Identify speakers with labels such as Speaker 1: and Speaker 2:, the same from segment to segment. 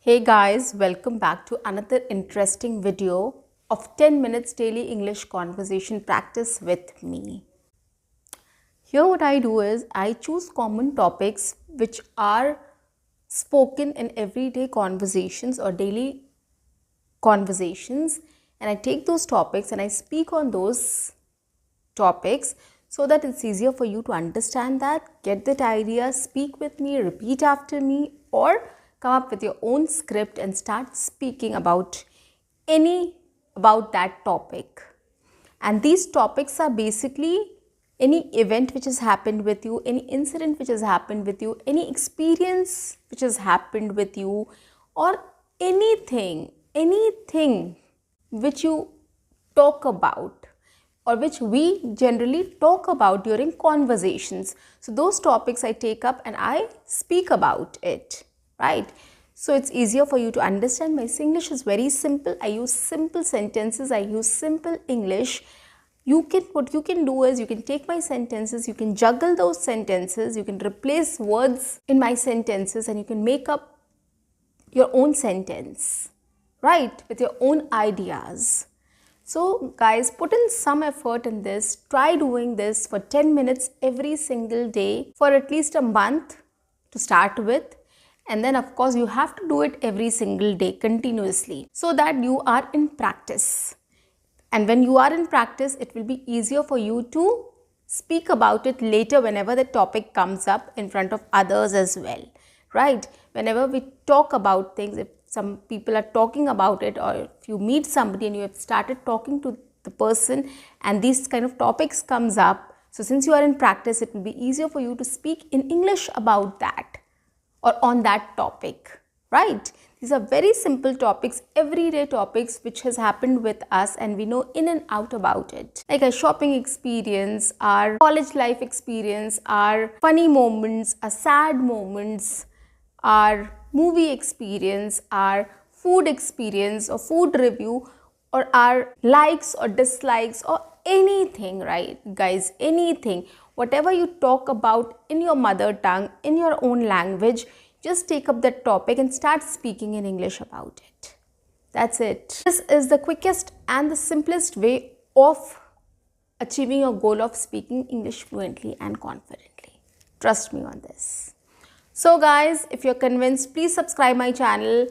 Speaker 1: Hey guys, welcome back to another interesting video of 10 minutes daily English conversation practice with me. Here what I do is I choose common topics which are spoken in everyday conversations or daily conversations, and I take those topics and I speak on those topics so that it's easier for you to understand that, get that idea, speak with me, repeat after me, or come up with your own script and start speaking about that topic. And these topics are basically any event which has happened with you, any incident which has happened with you, any experience which has happened with you, or anything which you talk about or which we generally talk about during conversations. So those topics I take up and I speak about it, right? So it's easier for you to understand. My English is very simple. I use simple sentences. I use simple English. What you can do is you can take my sentences, you can juggle those sentences, you can replace words in my sentences, and you can make up your own sentence, right? With your own ideas. So guys, put in some effort in this. Try doing this for 10 minutes every single day for at least a month to start with. And then of course you have to do it every single day continuously so that you are in practice. And when you are in practice, it will be easier for you to speak about it later whenever the topic comes up in front of others as well, right? Whenever we talk about things, if some people are talking about it, or if you meet somebody and you have started talking to the person and these kind of topics comes up, so since you are in practice, it will be easier for you to speak in English about that or on that topic, right? These are very simple topics, everyday topics which has happened with us and we know in and out about it. Like our shopping experience, our college life experience, our funny moments, our sad moments, our movie experience, our food experience or food review, or our likes or dislikes or anything, right guys, anything. Whatever you talk about in your mother tongue, in your own language, just take up that topic and start speaking in English about it. That's it. This is the quickest and the simplest way of achieving your goal of speaking English fluently and confidently. Trust me on this. So guys, if you're convinced, please subscribe my channel,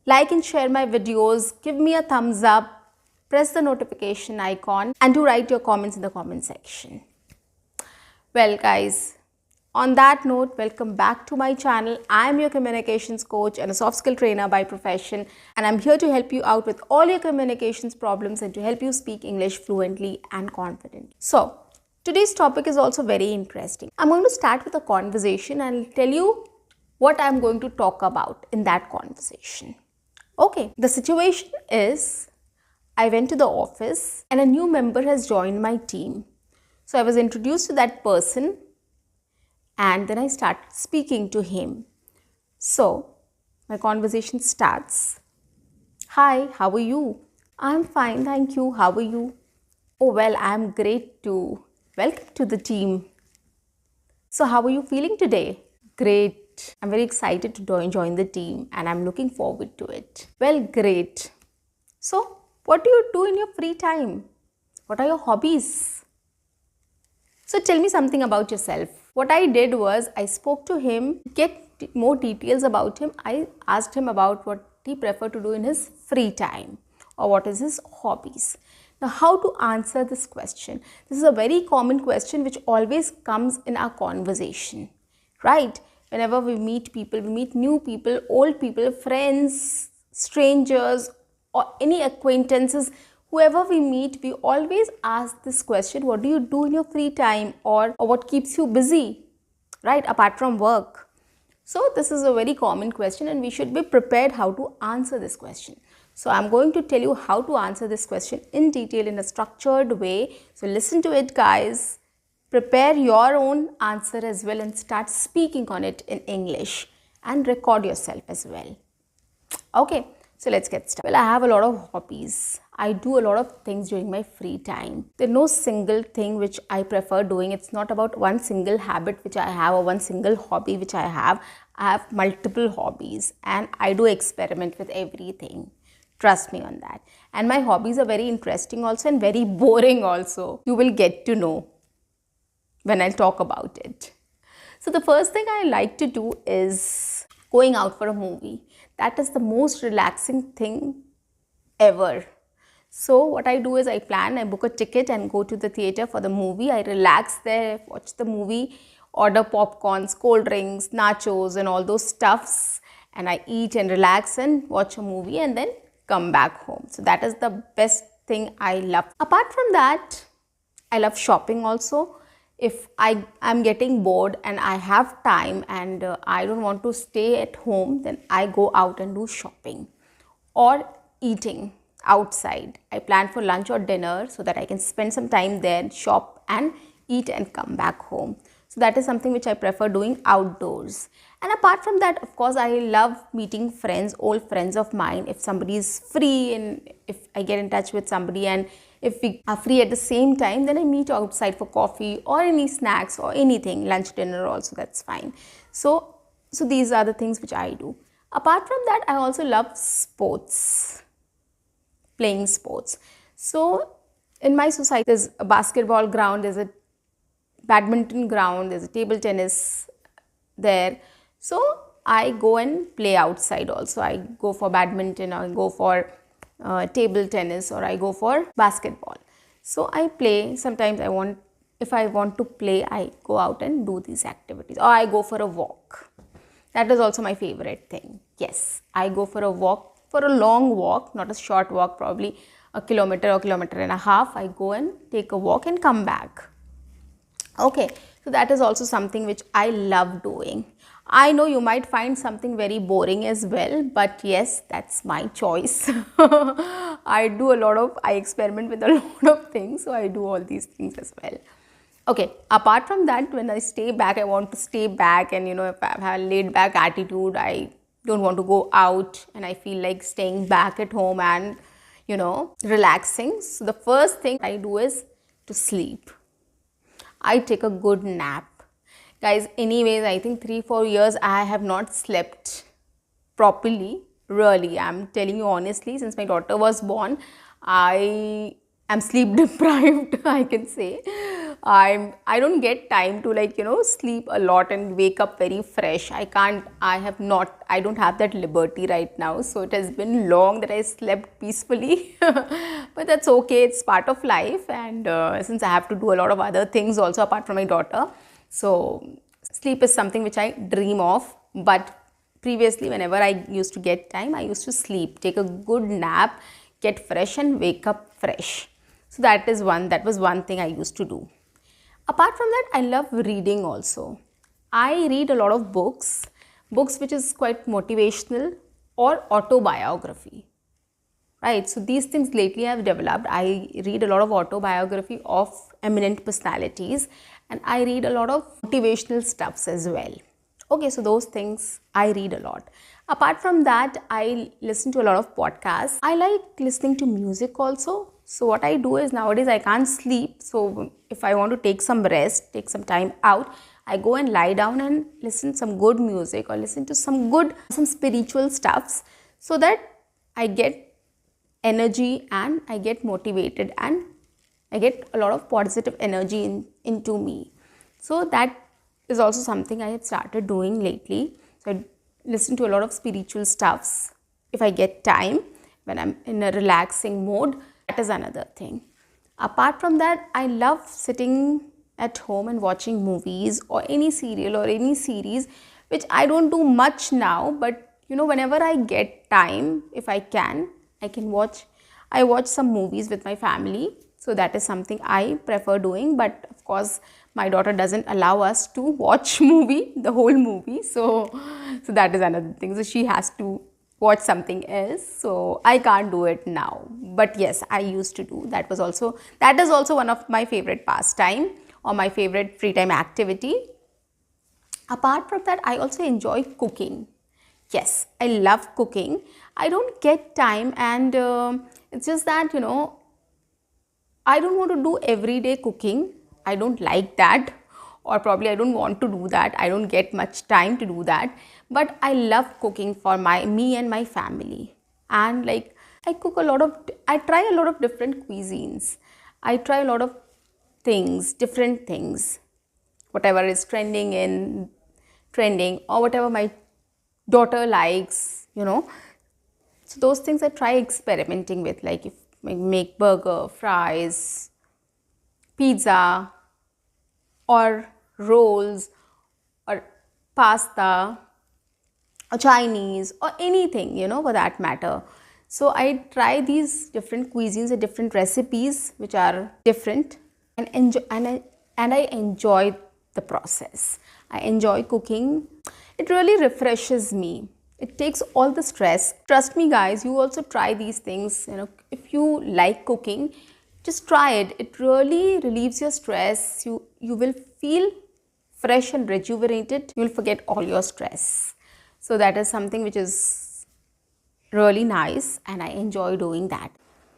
Speaker 1: like and share my videos, give me a thumbs up, press the notification icon, and do write your comments in the comment section. Well guys, on that note, welcome back to my channel. I am your communications coach and a soft skill trainer by profession, and I'm here to help you out with all your communications problems and to help you speak English fluently and confidently. So, today's topic is also very interesting. I'm going to start with a conversation and I'll tell you what I'm going to talk about in that conversation. Okay, the situation is I went to the office and a new member has joined my team. So I was introduced to that person and then I started speaking to him. So my conversation starts. Hi, how are you? I'm fine, thank you. How are you? Oh, well, I'm great too. Welcome to the team. So how are you feeling today? Great. I'm very excited to join the team and I'm looking forward to it. Well, great. So what do you do in your free time? What are your hobbies? So tell me something about yourself. What I did was I spoke to him, get more details about him. I asked him about what he preferred to do in his free time or what is his hobbies. Now, how to answer this question? This is a very common question which always comes in our conversation, right? Whenever we meet people, we meet new people, old people, friends, strangers, or any acquaintances, whoever we meet, we always ask this question, what do you do in your free time, or what keeps you busy, right, apart from work? So this is a very common question and we should be prepared how to answer this question. So I'm going to tell you how to answer this question in detail in a structured way. So listen to it guys, prepare your own answer as well and start speaking on it in English and record yourself as well. Okay. So let's get started. Well, I have a lot of hobbies. I do a lot of things during my free time. There's no single thing which I prefer doing. It's not about one single habit which I have or one single hobby which I have. I have multiple hobbies and I do experiment with everything. Trust me on that. And my hobbies are very interesting also and very boring also. You will get to know when I talk about it. So the first thing I like to do is going out for a movie. That is the most relaxing thing ever. So what I do is I book a ticket and go to the theater for the movie. I relax there, watch the movie, order popcorns, cold drinks, nachos and all those stuffs, and I eat and relax and watch a movie and then come back home. So that is the best thing I love. Apart from that, I love shopping also. If I am getting bored and I have time and I don't want to stay at home, then I go out and do shopping or eating outside. I plan for lunch or dinner so that I can spend some time there, shop and eat and come back home. So that is something which I prefer doing outdoors. And apart from that, of course, I love meeting friends, old friends of mine. If somebody is free and if I get in touch with somebody and if we are free at the same time, then I meet outside for coffee or any snacks or anything, lunch, dinner also, that's fine. So these are the things which I do. Apart from that, I also love sports, playing sports. So in my society, there's a basketball ground, there's a badminton ground, there's a table tennis there. So I go and play outside also. I go for badminton or I go for table tennis or I go for basketball. So I play. Sometimes if I want to play, I go out and do these activities or I go for a walk. That is also my favorite thing. Yes, I go for a walk, for a long walk, not a short walk, probably a kilometer or kilometer and a half. I go and take a walk and come back. Okay, so that is also something which I love doing. I know you might find something very boring as well, but yes, that's my choice. I experiment with a lot of things, so I do all these things as well. Okay, apart from that, when I stay back, I want to stay back, and if I have a laid back attitude, I don't want to go out and I feel like staying back at home and relaxing. So the first thing I do is to sleep. I take a good nap. Guys, anyways, I think 3-4 years I have not slept properly. Really, I'm telling you honestly, since my daughter was born, I am sleep deprived, I can say. I don't get time to sleep a lot and wake up very fresh. I don't have that liberty right now. So it has been long that I slept peacefully. But that's okay, it's part of life, and since I have to do a lot of other things also apart from my daughter, so sleep is something which I dream of. But previously, whenever I used to get time, I used to sleep, take a good nap, get fresh and wake up fresh. So that was one thing I used to do. Apart from that, I love reading also. I read a lot of books which is quite motivational or autobiography. Right, so these things lately I have developed. I read a lot of autobiography of eminent personalities and I read a lot of motivational stuffs as well. Okay, so those things I read a lot. Apart from that, I listen to a lot of podcasts. I like listening to music also. So what I do is nowadays I can't sleep. So if I want to take some rest, take some time out, I go and lie down and listen some good music or listen to some spiritual stuffs so that I get energy and I get motivated and I get a lot of positive energy into me. So that is also something I have started doing lately. So I listen to a lot of spiritual stuffs if I get time when I'm in a relaxing mode. That is another thing. Apart from that, I love sitting at home and watching movies or any serial or any series, which I don't do much now, but whenever I get time, if I can watch. I watch some movies with my family. So that is something I prefer doing, but of course my daughter doesn't allow us to watch the whole movie. So that is another thing. So she has to watch something else. So I can't do it now. But yes, I used to do. That is also one of my favorite pastime or my favorite free time activity. Apart from that, I also enjoy cooking. Yes, I love cooking. I don't get time and it's just that, I don't want to do everyday cooking. I don't like that. or probably I don't want to do that. I don't get much time to do that, but I love cooking for me and my family. And like I try a lot of different cuisines. I try a lot of different things, whatever is trending, or whatever my daughter likes, So those things I try experimenting with, like if I make burger, fries, pizza, or rolls, or pasta, or Chinese, or anything, for that matter. So I try these different cuisines and different recipes which are different, and I enjoy the process. I enjoy cooking. It really refreshes me. It takes all the stress. Trust me guys, you also try these things. If you like cooking, just try it. It really relieves your stress. You will feel fresh and rejuvenated. You will forget all your stress. So that is something which is really nice, and I enjoy doing that.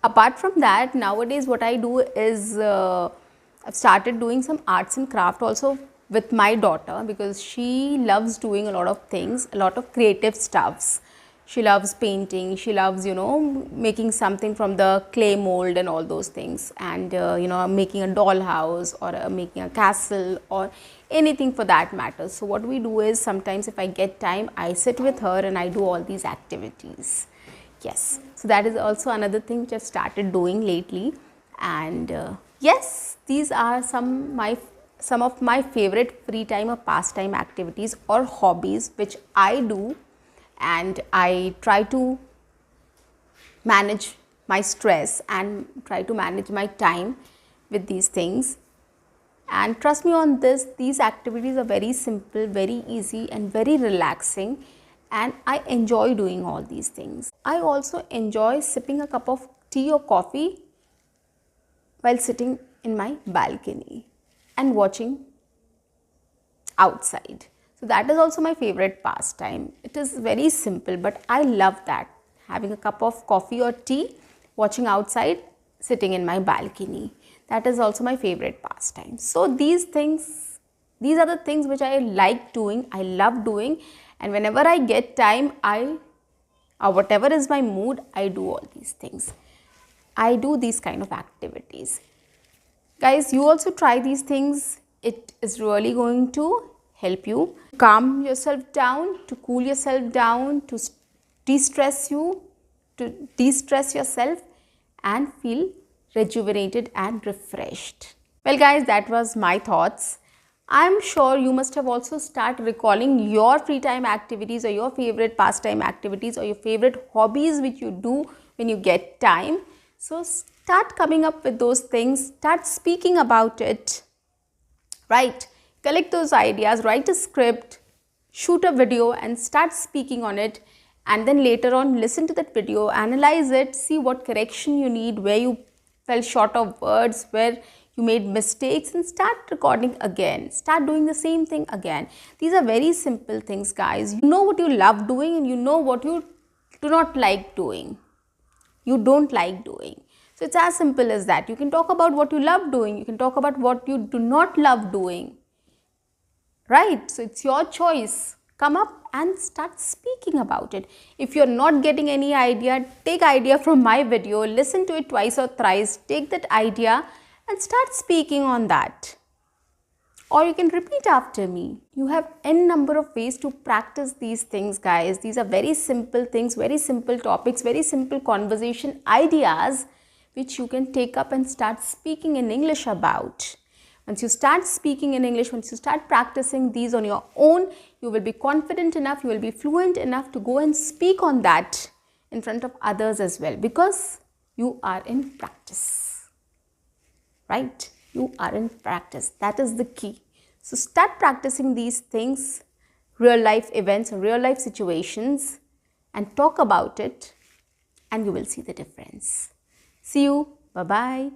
Speaker 1: Apart from that, nowadays what I do is I've started doing some arts and craft also with my daughter, because she loves doing a lot of things, a lot of creative stuffs. She loves painting, she loves making something from the clay mold and all those things, and making a dollhouse, or making a castle, or anything for that matter. So what we do is, sometimes if I get time, I sit with her and I do all these activities. Yes, so that is also another thing which I've started doing lately. And yes, these are some of my favorite free time or pastime activities or hobbies which I do, and I try to manage my stress and try to manage my time with these things. And trust me on this, these activities are very simple, very easy, and very relaxing, and I enjoy doing all these things. I also enjoy sipping a cup of tea or coffee while sitting in my balcony and watching outside. So that is also my favorite pastime. It is very simple, but I love that. Having a cup of coffee or tea, watching outside, sitting in my balcony. That is also my favorite pastime. So these are the things which I like doing, I love doing, and whenever I get time, or whatever is my mood, I do all these things. I do these kind of activities. Guys, you also try these things. It is really going to help you calm yourself down, to cool yourself down, to de-stress yourself and feel rejuvenated and refreshed. Well guys, that was my thoughts. I'm sure you must have also started recalling your free time activities, or your favorite pastime activities, or your favorite hobbies which you do when you get time. So start coming up with those things, start speaking about it, right? Collect those ideas, write a script, shoot a video and start speaking on it, and then later on listen to that video, analyze it, see what correction you need, where you fell short of words, where you made mistakes, and start recording again, start doing the same thing again. These are very simple things guys. You know what you love doing and you know what you do not like doing. You don't like doing. So it's as simple as that. You can talk about what you love doing, you can talk about what you do not love doing, right? So it's your choice. Come up and start speaking about it. If you're not getting any idea, take idea from my video, listen to it twice or thrice, take that idea and start speaking on that. Or you can repeat after me. You have n number of ways to practice these things guys. These are very simple things, very simple topics, very simple conversation ideas which you can take up and start speaking in English about. Once you start speaking in English, once you start practicing these on your own, you will be confident enough, you will be fluent enough to go and speak on that in front of others as well, because you are in practice, right? You are in practice. That is the key. So start practicing these things, real life events, real life situations, and talk about it, and you will see the difference. See you. Bye-bye.